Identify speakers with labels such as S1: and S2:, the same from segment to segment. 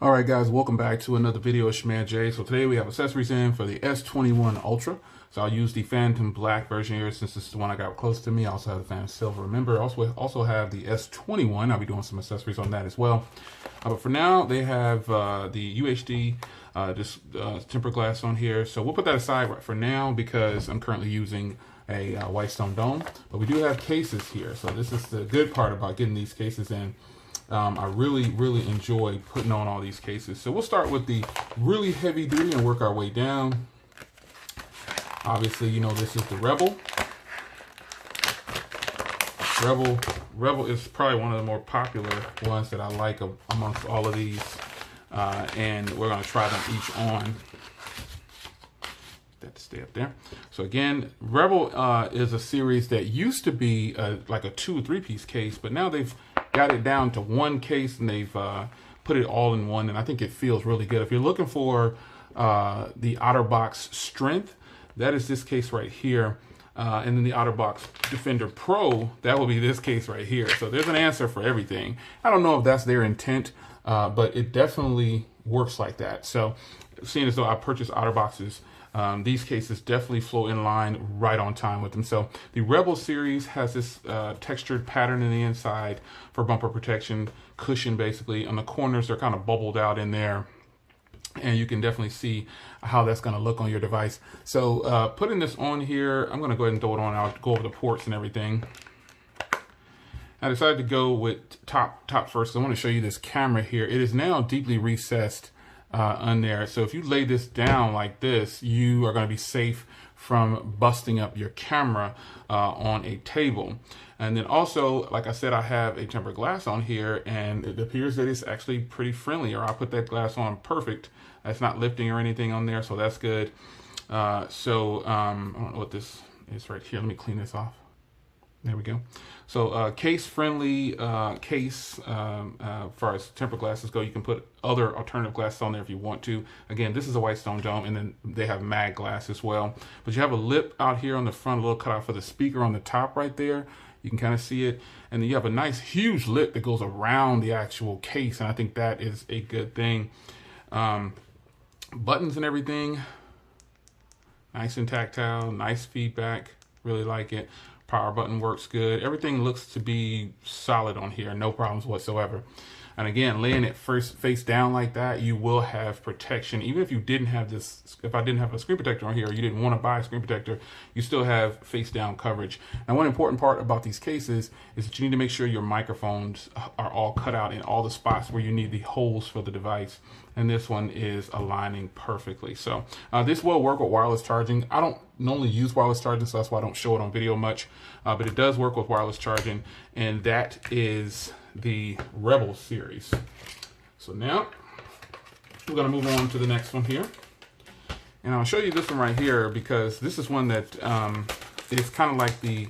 S1: All right, guys, welcome back to another video. It's your man Jay. So today we have accessories in for the S21 Ultra. So I'll use the Phantom Black version here since this is the one I got close to me. I also have the Phantom Silver. Remember, also have the S21. I'll be doing some accessories on that as well. But for now, they have the UHD tempered glass on here. So we'll put that aside right for now because I'm currently using a white stone dome. But we do have cases here. So this is the good part about getting these cases in. I really enjoy putting on all these cases. So we'll start with the really heavy duty and work our way down. Obviously, you know, this is the Rebel. Rebel is probably one of the more popular ones that I like amongst all of these. And we're going to try them each on. That to stay up there. So again, Rebel is a series that used to be like a 2 or 3 piece case, but now they've got it down to one case and they've put it all in one, and I think it feels really good. If you're looking for the OtterBox Strength, that is this case right here. And then the OtterBox Defender Pro, that will be this case right here. So there's an answer for everything. I don't know if that's their intent, but it definitely works like that. So seeing as though I purchased OtterBoxes, these cases definitely flow in line right on time with them. So the Rebel series has this textured pattern in the inside for bumper protection, cushion basically. On the corners, they're kind of bubbled out in there. And you can definitely see how that's going to look on your device. So putting this on here, I'm going to go ahead and throw it on. I'll go over the ports and everything. I decided to go with top first. I want to show you this camera here. It is now deeply recessed on there. So if you lay this down like this, you are going to be safe from busting up your camera on a table. And then also, like I said, I have a tempered glass on here, and it appears that it's actually pretty friendly, or I put that glass on perfect. It's not lifting or anything on there, so that's good. I don't know what this is right here. Let me clean this off. There we go. So case-friendly case, as far as tempered glasses go. You can put other alternative glasses on there if you want to. Again, this is a white stone dome, and then they have mag glass as well. But you have a lip out here on the front, a little cutout for the speaker on the top right there. You can kind of see it. And then you have a nice huge lip that goes around the actual case, and I think that is a good thing. Buttons and everything, nice and tactile, nice feedback, really like it. Power button works good. Everything looks to be solid on here, no problems whatsoever. And again, laying it face down like that, you will have protection. Even if you didn't have this, if I didn't have a screen protector on here, or you didn't want to buy a screen protector, you still have face down coverage. Now, one important part about these cases is that you need to make sure your microphones are all cut out in all the spots where you need the holes for the device. And this one is aligning perfectly. So this will work with wireless charging. I don't normally use wireless charging, so that's why I don't show it on video much. But it does work with wireless charging, and that is the Rebel series. So now we're going to move on to the next one here. And I'll show you this one right here because this is one that is kind of like the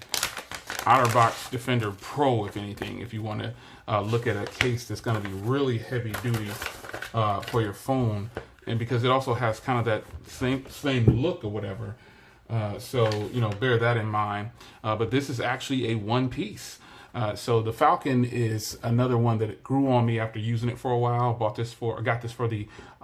S1: OtterBox Defender Pro, if anything, if you want to look at a case that's going to be really heavy duty for your phone, and because it also has kind of that same look or whatever. So, you know, bear that in mind. But this is actually a one piece. So the Falcon is another one that it grew on me after using it for a while. Got this for all 3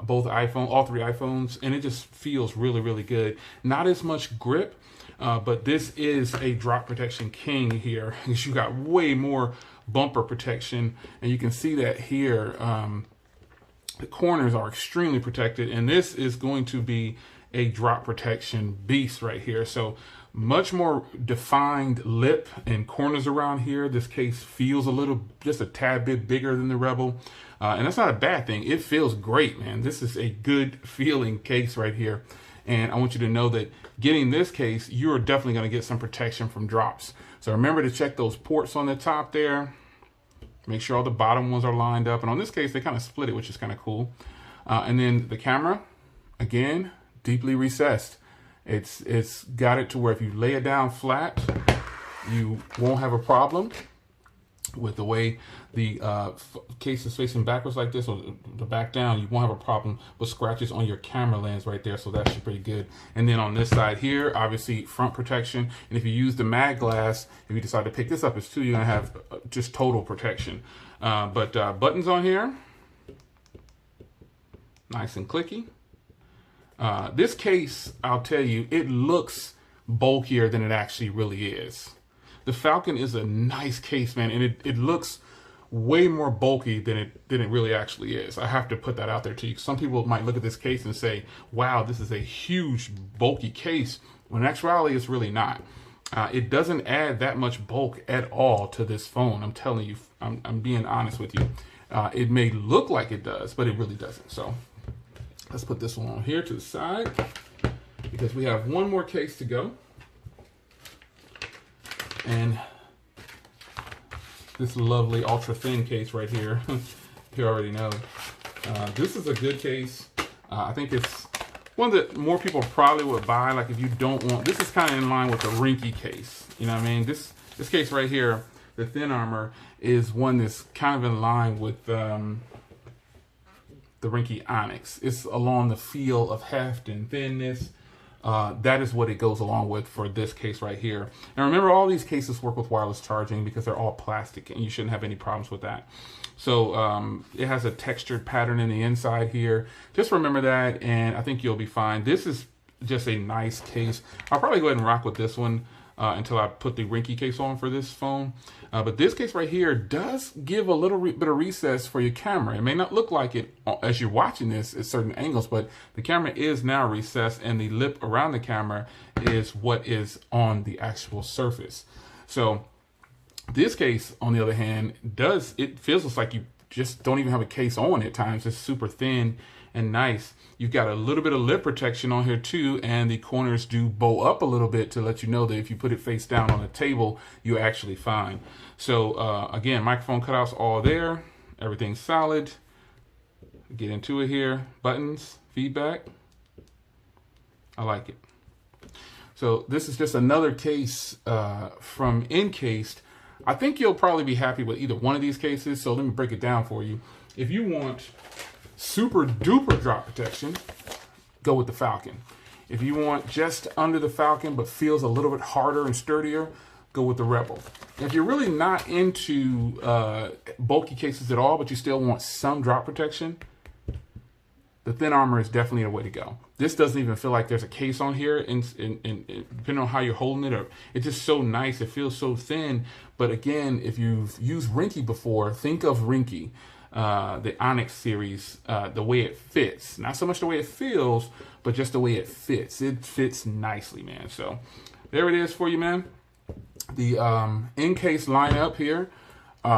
S1: iPhones, and it just feels really good. Not as much grip, but this is a drop protection king here. You got way more bumper protection, and you can see that here. The corners are extremely protected, and this is going to be a drop protection beast right here. So much more defined lip and corners around here. This case feels just a tad bit bigger than the Rebel. And that's not a bad thing. It feels great, man. This is a good feeling case right here. And I want you to know that getting this case, you're definitely going to get some protection from drops. So remember to check those ports on the top there. Make sure all the bottom ones are lined up. And on this case, they kind of split it, which is kind of cool. And then the camera, again, deeply recessed. It's got it to where if you lay it down flat, you won't have a problem with the way the case is facing backwards like this, or the back down. You won't have a problem with scratches on your camera lens right there, so that's pretty good. And then on this side here, obviously front protection, and if you use the mag glass, if you decide to pick this up as 2, you're gonna have just total protection. But buttons on here, Nice and clicky. This case, I'll tell you, it looks bulkier than it actually really is. The Falcon is a nice case, man, and it looks way more bulky than it really actually is. I have to put that out there to you. Some people might look at this case and say, wow, this is a huge bulky case, when in actuality it's really not. It doesn't add that much bulk at all to this phone. I'm telling you, I'm being honest with you. It may look like it does, but it really doesn't. So let's put this one on here to the side, because we have one more case to go. And this lovely ultra thin case right here, you already know. This is a good case. I think it's one that more people probably would buy. Like if you don't want, this is kind of in line with the Rinky case. You know what I mean? This case right here, the Thin Armor, is one that's kind of in line with the Rinky Onyx. It's along the feel of heft and thinness. That is what it goes along with for this case right here. And remember, all these cases work with wireless charging because they're all plastic, and you shouldn't have any problems with that. So it has a textured pattern in the inside here. Just remember that, and I think you'll be fine. This is just a nice case. I'll probably go ahead and rock with this one until I put the Rinky case on for this phone. But this case right here does give a little bit of recess for your camera. It may not look like it as you're watching this at certain angles, but the camera is now recessed, and the lip around the camera is what is on the actual surface. So this case, on the other hand, it feels like you just don't even have a case on at times. It's super thin and nice. You've got a little bit of lip protection on here too, and the corners do bow up a little bit to let you know that if you put it face down on the table, you're actually fine. So again, microphone cutouts all there. Everything's solid. Get into it here. Buttons, feedback. I like it. So this is just another case from Encased. I think you'll probably be happy with either one of these cases. So let me break it down for you. If you want super duper drop protection, go with the Falcon. If you want just under the Falcon but feels a little bit harder and sturdier, go with the Rebel. If you're really not into bulky cases at all, but you still want some drop protection, the Thin Armor is definitely a way to go. This doesn't even feel like there's a case on here, and depending on how you're holding it, it's just so nice. It feels so thin. But again, if you've used Rinky before, think of Rinky. The Onyx series, the way it fits, not so much the way it feels, but just the way it fits. It fits nicely, man. So there it is for you, man. The Encased lineup here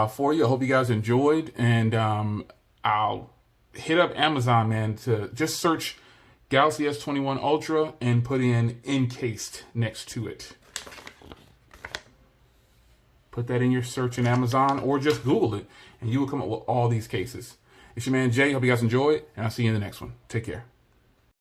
S1: for you. I hope you guys enjoyed, and I'll hit up Amazon, man, to just search Galaxy S21 Ultra and put in Encased next to it. Put that in your search in Amazon, or just Google it, and you will come up with all these cases. It's your man Jay. Hope you guys enjoy it, and I'll see you in the next one. Take care.